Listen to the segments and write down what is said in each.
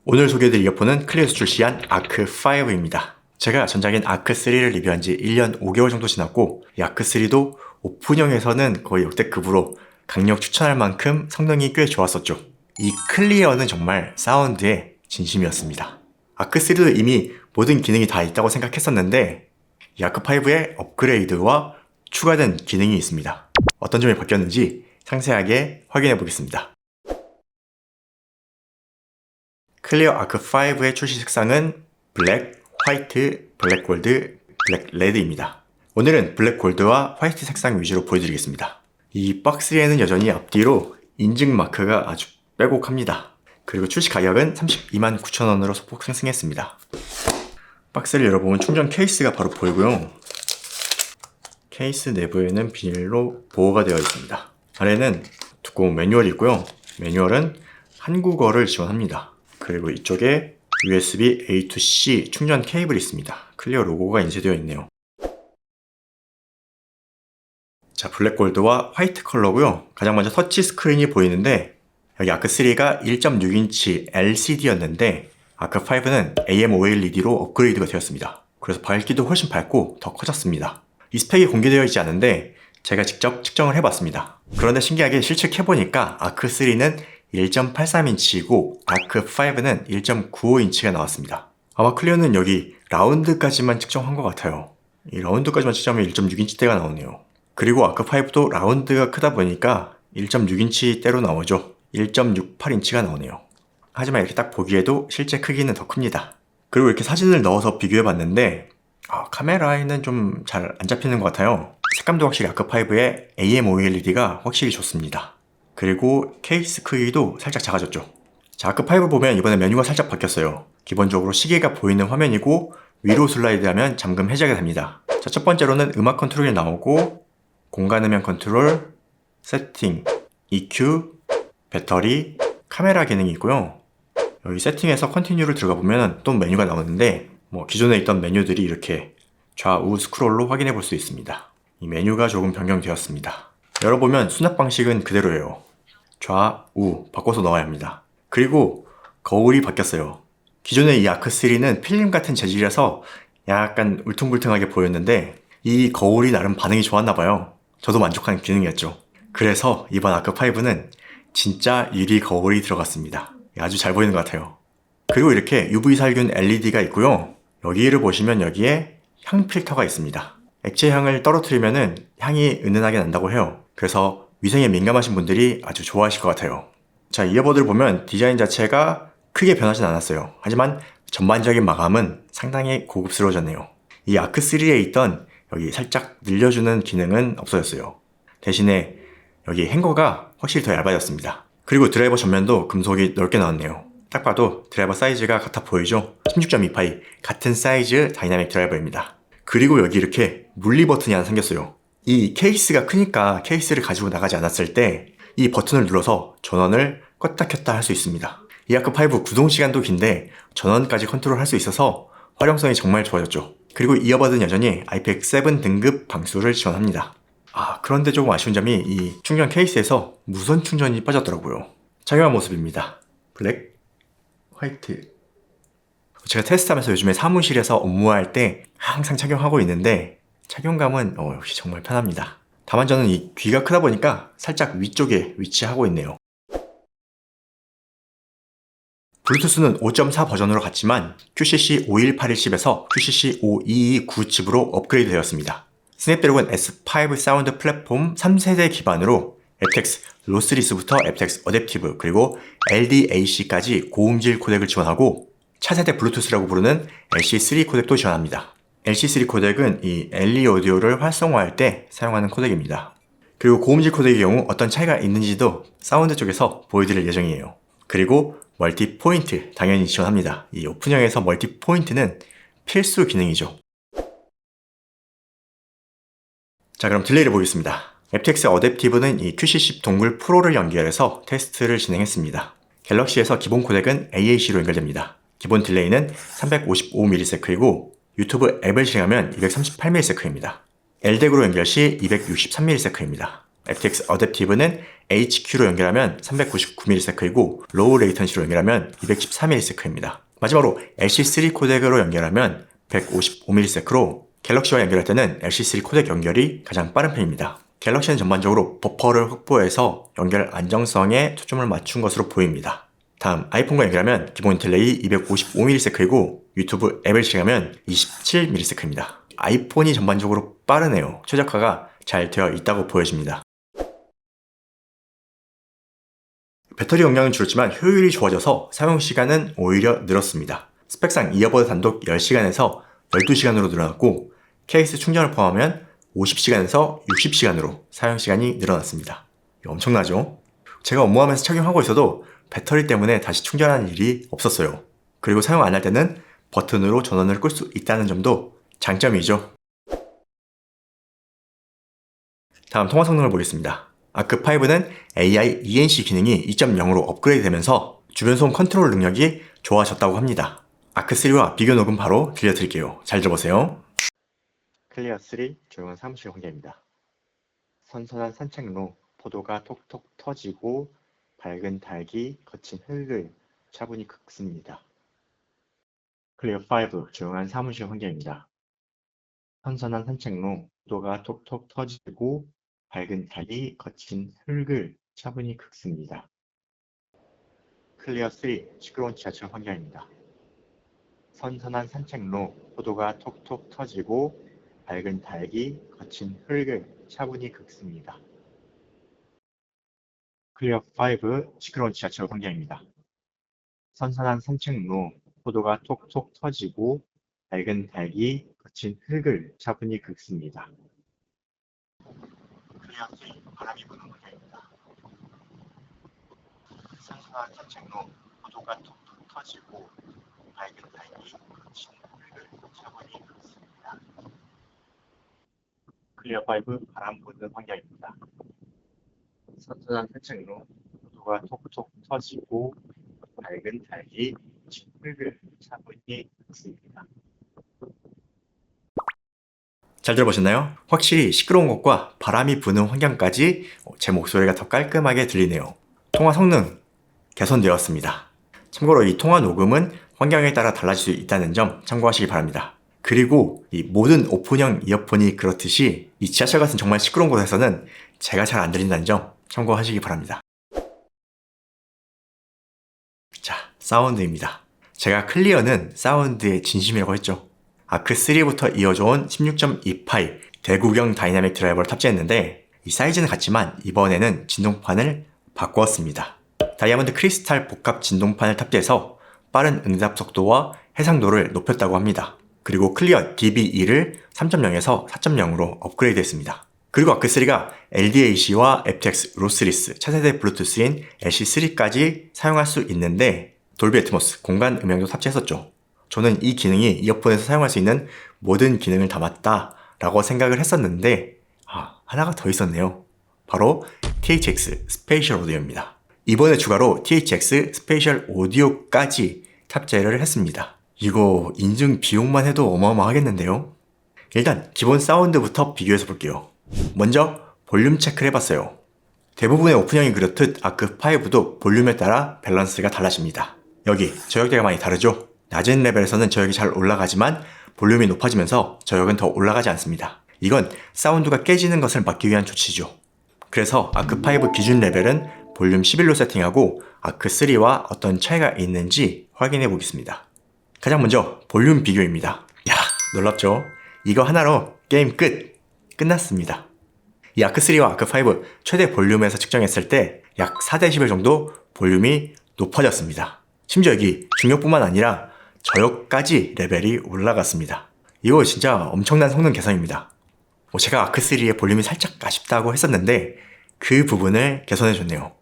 오늘 소개해드릴 이어폰은 클리어에서 출시한 아크5입니다. 제가 전작인 아크3를 리뷰한 지 1년 5개월 정도 지났고 이 아크3도 오픈형에서는 거의 역대급으로 강력 추천할 만큼 성능이 꽤 좋았었죠. 이 클리어는 정말 사운드의 진심이었습니다. 아크3도 이미 모든 기능이 다 있다고 생각했었는데 이 아크5의 업그레이드와 추가된 기능이 있습니다. 어떤 점이 바뀌었는지 상세하게 확인해 보겠습니다. 클리어 아크5의 출시 색상은 블랙, 화이트, 블랙 골드, 블랙 레드입니다. 오늘은 블랙 골드와 화이트 색상 위주로 보여드리겠습니다. 이 박스에는 여전히 앞뒤로 인증 마크가 아주 빼곡합니다. 그리고 출시 가격은 329,000원으로 소폭 상승했습니다. 박스를 열어보면 충전 케이스가 바로 보이고요. 케이스 내부에는 비닐로 보호가 되어 있습니다. 아래는 두꺼운 매뉴얼이 있고요. 매뉴얼은 한국어를 지원합니다. 그리고 이쪽에 USB A to C 충전 케이블이 있습니다. 클리어 로고가 인쇄되어 있네요. 자, 블랙 골드와 화이트 컬러고요. 가장 먼저 터치 스크린이 보이는데 여기 아크3가 1.6인치 LCD였는데 아크5는 AMOLED로 업그레이드가 되었습니다. 그래서 밝기도 훨씬 밝고 더 커졌습니다. 이 스펙이 공개되어 있지 않은데 제가 직접 측정을 해봤습니다. 그런데 신기하게 실측해보니까 아크3는 1.83인치이고 아크5는 1.95인치가 나왔습니다. 아마 클리어는 여기 라운드까지만 측정한 것 같아요. 이 라운드까지만 측정하면 1.6인치대가 나오네요. 그리고 아크5도 라운드가 크다 보니까 1.6인치대로 나오죠. 1.68인치가 나오네요. 하지만 이렇게 딱 보기에도 실제 크기는 더 큽니다. 그리고 이렇게 사진을 넣어서 비교해봤는데 카메라에는 좀 잘 안 잡히는 것 같아요. 색감도 확실히 아크5의 AMOLED가 확실히 좋습니다. 그리고 케이스 크기도 살짝 작아졌죠. 자, 아크5 보면 이번에 메뉴가 살짝 바뀌었어요. 기본적으로 시계가 보이는 화면이고 위로 슬라이드하면 잠금 해제가 됩니다. 자, 첫 번째로는 음악 컨트롤이 나오고 공간 음향 컨트롤, 세팅, EQ, 배터리, 카메라 기능이 있고요. 여기 세팅에서 컨티뉴를 들어가 보면 또 메뉴가 나오는데 기존에 있던 메뉴들이 이렇게 좌우 스크롤로 확인해 볼 수 있습니다. 이 메뉴가 조금 변경되었습니다. 열어보면 수납 방식은 그대로예요. 좌우 바꿔서 넣어야 합니다. 그리고 거울이 바뀌었어요. 기존의 이 아크3는 필름 같은 재질이라서 약간 울퉁불퉁하게 보였는데 이 거울이 나름 반응이 좋았나봐요. 저도 만족한 기능이었죠. 그래서 이번 아크5는 진짜 유리 거울이 들어갔습니다. 아주 잘 보이는 것 같아요. 그리고 이렇게 UV 살균 LED가 있고요. 여기를 보시면 여기에 향 필터가 있습니다. 액체 향을 떨어뜨리면 향이 은은하게 난다고 해요. 그래서 위생에 민감하신 분들이 아주 좋아하실 것 같아요. 자, 이어버드를 보면 디자인 자체가 크게 변하진 않았어요. 하지만 전반적인 마감은 상당히 고급스러워졌네요. 이 아크3에 있던 여기 살짝 늘려주는 기능은 없어졌어요. 대신에 여기 행거가 확실히 더 얇아졌습니다. 그리고 드라이버 전면도 금속이 넓게 나왔네요. 딱 봐도 드라이버 사이즈가 같아 보이죠? 16.2파이 같은 사이즈 다이나믹 드라이버입니다. 그리고 여기 이렇게 물리 버튼이 하나 생겼어요. 이 케이스가 크니까 케이스를 가지고 나가지 않았을 때 이 버튼을 눌러서 전원을 껐다 켰다 할 수 있습니다. 이 아크5 구동 시간도 긴데 전원까지 컨트롤 할 수 있어서 활용성이 정말 좋아졌죠. 그리고 이어버드는 여전히 IPX7 등급 방수를 지원합니다. 그런데 조금 아쉬운 점이 이 충전 케이스에서 무선 충전이 빠졌더라고요. 착용한 모습입니다. 블랙, 화이트. 제가 테스트하면서 요즘에 사무실에서 업무할 때 항상 착용하고 있는데 착용감은 역시 정말 편합니다. 다만 저는 이 귀가 크다 보니까 살짝 위쪽에 위치하고 있네요. 블루투스는 5.4 버전으로 갔지만 QCC 51810에서 QCC 5229칩으로 업그레이드 되었습니다. 스냅드래곤 S5 사운드 플랫폼 3세대 기반으로 aptX 로스리스부터 aptX 어댑티브 그리고 LDAC까지 고음질 코덱을 지원하고 차세대 블루투스라고 부르는 LC3 코덱도 지원합니다. LC3 코덱은 이 LE 오디오를 활성화할 때 사용하는 코덱입니다. 그리고 고음질 코덱의 경우 어떤 차이가 있는지도 사운드 쪽에서 보여드릴 예정이에요. 그리고 멀티 포인트 당연히 지원합니다. 이 오픈형에서 멀티 포인트는 필수 기능이죠. 자, 그럼 딜레이를 보겠습니다. aptX 어댑티브는 이 QC10 동글 프로를 연결해서 테스트를 진행했습니다. 갤럭시에서 기본 코덱은 AAC로 연결됩니다. 기본 딜레이는 355ms이고 유튜브 앱을 실행하면 238ms입니다. LDAC으로 연결 시 263ms입니다. aptX 어댑티브는 HQ로 연결하면 399ms이고 로우 레이턴시로 연결하면 213ms입니다. 마지막으로 LC3 코덱으로 연결하면 155ms로 갤럭시와 연결할 때는 LC3 코덱 연결이 가장 빠른 편입니다. 갤럭시는 전반적으로 버퍼를 확보해서 연결 안정성에 초점을 맞춘 것으로 보입니다. 다음 아이폰과 연결하면 기본 딜레이 255ms이고 유튜브 앱을 실행하면 27ms입니다. 아이폰이 전반적으로 빠르네요. 최적화가 잘 되어 있다고 보여집니다. 배터리 용량은 줄었지만 효율이 좋아져서 사용시간은 오히려 늘었습니다. 스펙상 이어버드 단독 10시간에서 12시간으로 늘어났고 케이스 충전을 포함하면 50시간에서 60시간으로 사용시간이 늘어났습니다. 엄청나죠? 제가 업무하면서 착용하고 있어도 배터리 때문에 다시 충전하는 일이 없었어요. 그리고 사용 안 할 때는 버튼으로 전원을 끌 수 있다는 점도 장점이죠. 다음 통화 성능을 보겠습니다. 아크5는 AI ENC 기능이 2.0으로 업그레이드 되면서 주변 소음 컨트롤 능력이 좋아졌다고 합니다. 아크3와 비교 녹음 바로 들려드릴게요. 잘 들어보세요. 클리어 3 조용한 사무실 환경입니다. 선선한 산책로, 포도가 톡톡 터지고 밝은 달기, 거친 흙을 차분히 긁습니다. 클리어 5 조용한 사무실 환경입니다. 선선한 산책로, 포도가 톡톡 터지고 밝은 달기, 거친 흙을 차분히 긁습니다. 클리어 3 시끄러운 지하철 환경입니다. 선선한 산책로, 포도가 톡톡 터지고 밝은 달기, 거친 흙을 차분히 긁습니다. 클리어 5 시끄러운 지하철 환경입니다. 선선한 산책로, 포도가 톡톡 터지고 밝은 달기, 거친 흙을 차분히 긁습니다. 클리어 3 바람이 부는 환경입니다. 선선한 산책로, 포도가 톡톡 터지고 밝은 달기, 거친 흙을 차분히 긁습니다. 클리어 5 바람 부는 환경입니다. 선선한 산책로, 포도가 톡톡 터지고 밝은 달기, 거친 흙을 차분히 긁습니다. 잘 들어보셨나요? 확실히 시끄러운 것과 바람이 부는 환경까지 제 목소리가 더 깔끔하게 들리네요. 통화 성능 개선되었습니다. 참고로 이 통화 녹음은 환경에 따라 달라질 수 있다는 점 참고하시기 바랍니다. 그리고 이 모든 오픈형 이어폰이 그렇듯이 이 지하철 같은 정말 시끄러운 곳에서는 제가 잘 안 들린다는 점 참고하시기 바랍니다. 자, 사운드입니다. 제가 클리어는 사운드의 진심이라고 했죠. 아크3부터 이어져온 16.2파이 대구경 다이나믹 드라이버를 탑재했는데 이 사이즈는 같지만 이번에는 진동판을 바꾸었습니다. 다이아몬드 크리스탈 복합 진동판을 탑재해서 빠른 응답 속도와 해상도를 높였다고 합니다. 그리고 클리어 DB2를 3.0에서 4.0으로 업그레이드 했습니다. 그리고 아크3가 LDAC와 aptX, 로스리스, 차세대 블루투스인 LC3까지 사용할 수 있는데 돌비 애트모스, 공간 음향도 탑재했었죠. 저는 이 기능이 이어폰에서 사용할 수 있는 모든 기능을 담았다 라고 생각을 했었는데 하나가 더 있었네요. 바로 THX 스페이셜 오디오입니다. 이번에 추가로 THX 스페이셜 오디오까지 탑재를 했습니다. 이거 인증 비용만 해도 어마어마하겠는데요? 일단 기본 사운드부터 비교해서 볼게요. 먼저 볼륨 체크를 해봤어요. 대부분의 오픈형이 그렇듯 아크5도 볼륨에 따라 밸런스가 달라집니다. 여기 저역대가 많이 다르죠? 낮은 레벨에서는 저역이 잘 올라가지만 볼륨이 높아지면서 저역은 더 올라가지 않습니다. 이건 사운드가 깨지는 것을 막기 위한 조치죠. 그래서 아크5 기준 레벨은 볼륨 11로 세팅하고 아크3와 어떤 차이가 있는지 확인해 보겠습니다. 가장 먼저 볼륨 비교입니다. 야, 놀랍죠? 이거 하나로 게임 끝났습니다. 이 아크3와 아크5 최대 볼륨에서 측정했을 때 약 4dB 정도 볼륨이 높아졌습니다. 심지어 여기 중역뿐만 아니라 저역까지 레벨이 올라갔습니다. 이거 진짜 엄청난 성능 개선입니다. 제가 아크3의 볼륨이 살짝 아쉽다고 했었는데 그 부분을 개선해줬네요.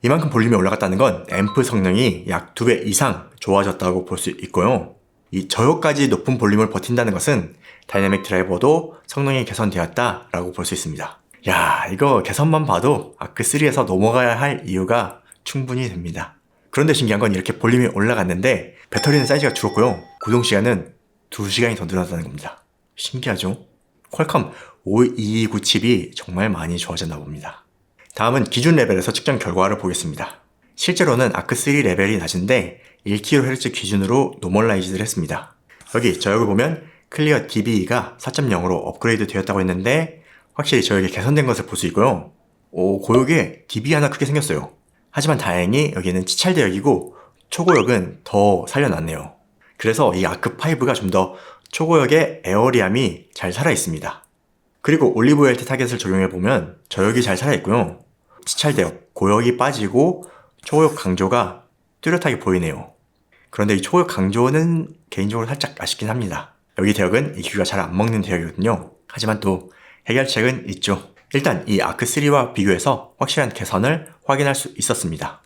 이만큼 볼륨이 올라갔다는 건 앰프 성능이 약 2배 이상 좋아졌다고 볼 수 있고요. 이 저역까지 높은 볼륨을 버틴다는 것은 다이나믹 드라이버도 성능이 개선되었다라고 볼 수 있습니다. 야, 이거 개선만 봐도 아크3에서 넘어가야 할 이유가 충분히 됩니다. 그런데 신기한 건 이렇게 볼륨이 올라갔는데 배터리는 사이즈가 줄었고요. 구동 시간은 2시간이 더 늘어났다는 겁니다. 신기하죠? 퀄컴 5229 칩이 정말 많이 좋아졌나 봅니다. 다음은 기준 레벨에서 측정 결과를 보겠습니다. 실제로는 아크3 레벨이 낮은데 1kHz 기준으로 노멀라이즈를 했습니다. 여기 저역을 보면 클리어 DBE가 4.0으로 업그레이드 되었다고 했는데 확실히 저역이 개선된 것을 볼 수 있고요. 고역에 DB 하나 크게 생겼어요. 하지만 다행히 여기는 치찰대역이고 초고역은 더 살려놨네요. 그래서 이 아크5가 좀 더 초고역의 에어리암이 잘 살아있습니다. 그리고 올리브 웰트 타겟을 적용해보면 저역이 잘 살아있고요. 치찰대역, 고역이 빠지고 초고역 강조가 뚜렷하게 보이네요. 그런데 이 초고역 강조는 개인적으로 살짝 아쉽긴 합니다. 여기 대역은 EQ가 잘 안 먹는 대역이거든요. 하지만 또 해결책은 있죠. 일단 이 아크3와 비교해서 확실한 개선을 확인할 수 있었습니다.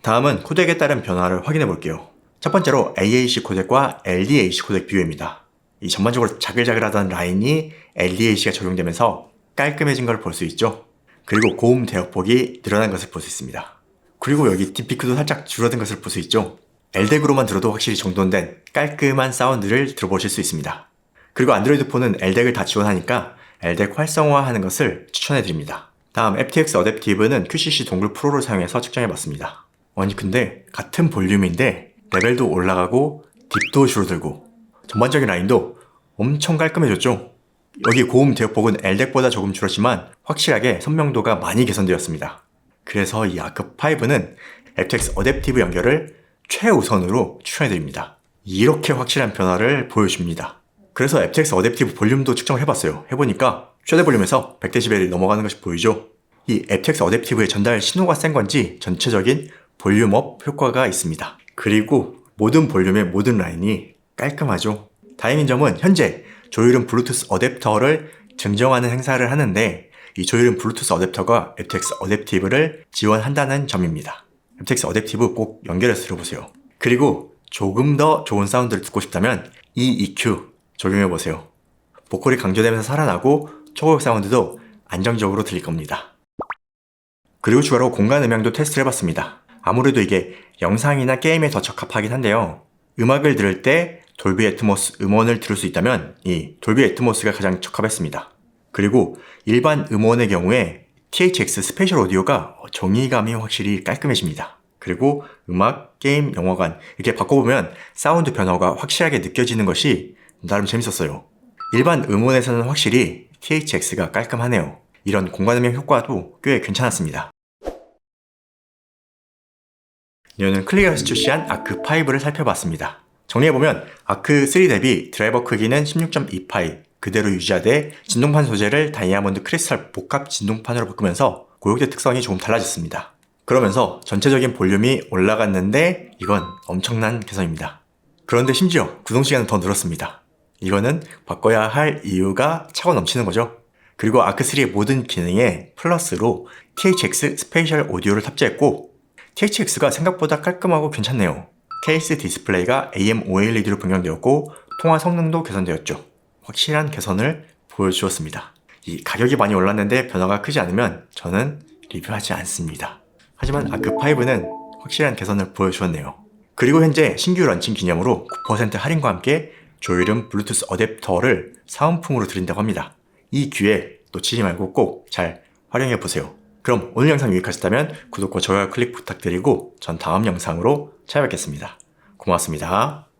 다음은 코덱에 따른 변화를 확인해 볼게요. 첫 번째로 AAC 코덱과 LDAC 코덱 비교입니다. 이 전반적으로 자글자글하던 라인이 LDAC가 적용되면서 깔끔해진 걸 볼 수 있죠. 그리고 고음 대역폭이 늘어난 것을 볼 수 있습니다. 그리고 여기 딥피크도 살짝 줄어든 것을 볼 수 있죠. LDEC으로만 들어도 확실히 정돈된 깔끔한 사운드를 들어보실 수 있습니다. 그리고 안드로이드 폰은 LDEC을 다 지원하니까 LDEC 활성화하는 것을 추천해드립니다. 다음 FTX 어댑티브는 QCC 동굴 프로를 사용해서 측정해봤습니다. 아니 근데 같은 볼륨인데 레벨도 올라가고 딥도 줄어들고 전반적인 라인도 엄청 깔끔해졌죠. 여기 고음 대역폭은 LDEC보다 조금 줄었지만 확실하게 선명도가 많이 개선되었습니다. 그래서 이 아크5는 FTX 어댑티브 연결을 최우선으로 추천해드립니다. 이렇게 확실한 변화를 보여줍니다. 그래서 FTX 어댑티브 볼륨도 측정해봤어요. 해보니까 최대 볼륨에서 100dB이 넘어가는 것이 보이죠? 이 FTX 어댑티브의 전달 신호가 센 건지 전체적인 볼륨업 효과가 있습니다. 그리고 모든 볼륨의 모든 라인이 깔끔하죠. 다행인 점은 현재 조율은 블루투스 어댑터를 증정하는 행사를 하는데 이 조율은 블루투스 어댑터가 FTX 어댑티브를 지원한다는 점입니다. FTX 어댑티브 꼭 연결해서 들어보세요. 그리고 조금 더 좋은 사운드를 듣고 싶다면 이 EQ 적용해보세요. 보컬이 강조되면서 살아나고 초고역 사운드도 안정적으로 들릴 겁니다. 그리고 추가로 공간 음향도 테스트를 해봤습니다. 아무래도 이게 영상이나 게임에 더 적합하긴 한데요. 음악을 들을 때 돌비 애트모스 음원을 들을 수 있다면 이 돌비 애트모스가 가장 적합했습니다. 그리고 일반 음원의 경우에 THX 스페셜 오디오가 정의감이 확실히 깔끔해집니다. 그리고 음악, 게임, 영화관 이렇게 바꿔보면 사운드 변화가 확실하게 느껴지는 것이 나름 재밌었어요. 일반 음원에서는 확실히 THX가 깔끔하네요. 이런 공간음향 효과도 꽤 괜찮았습니다. 이어는 클리어에서 출시한 아크5를 살펴봤습니다. 정리해보면 아크3 대비 드라이버 크기는 16.2파이 그대로 유지하되 진동판 소재를 다이아몬드 크리스탈 복합 진동판으로 바꾸면서 고역대 특성이 조금 달라졌습니다. 그러면서 전체적인 볼륨이 올라갔는데 이건 엄청난 개선입니다. 그런데 심지어 구동시간은 더 늘었습니다. 이거는 바꿔야 할 이유가 차고 넘치는 거죠. 그리고 아크3의 모든 기능에 플러스로 THX 스페셜 오디오를 탑재했고 THX가 생각보다 깔끔하고 괜찮네요. 케이스 디스플레이가 AM-OLED로 변경되었고 통화 성능도 개선되었죠. 확실한 개선을 보여주었습니다. 이 가격이 많이 올랐는데 변화가 크지 않으면 저는 리뷰하지 않습니다. 하지만 아크5는 확실한 개선을 보여주었네요. 그리고 현재 신규 런칭 기념으로 9% 할인과 함께 조율음 블루투스 어댑터를 사은품으로 드린다고 합니다. 이 기회 놓치지 말고 꼭 잘 활용해보세요. 그럼 오늘 영상 유익하셨다면 구독과 좋아요 클릭 부탁드리고 전 다음 영상으로 찾아뵙겠습니다. 고맙습니다.